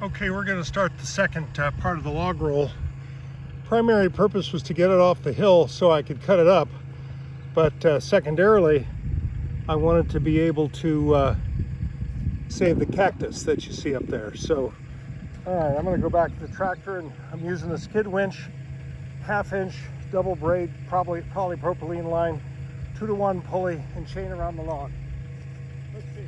Okay, we're going to start the second part of the log roll. Primary purpose was to get it off the hill so I could cut it up, but secondarily I wanted to be able to save the cactus that you see up there. So all right, I'm going to go back to the tractor, and I'm using a skid winch, 1/2 inch double braid polypropylene line, 2-to-1 pulley, and chain around the log. Let's see.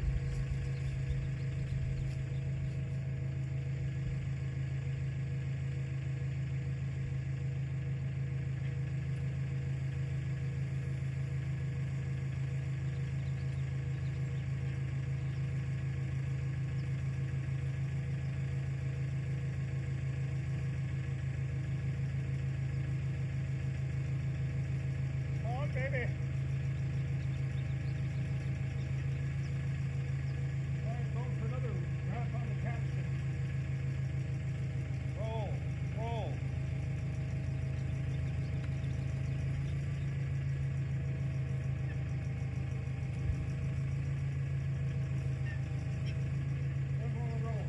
Baby. All right, going for another wrap on the capstan. Roll, roll. One more roll.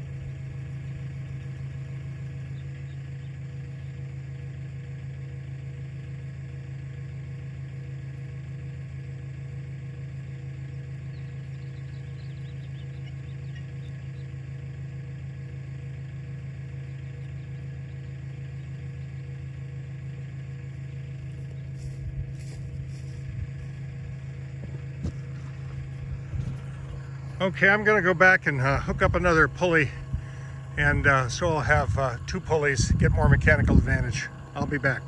Okay, I'm going to go back and hook up another pulley, and so I'll have 2 pulleys, get more mechanical advantage. I'll be back.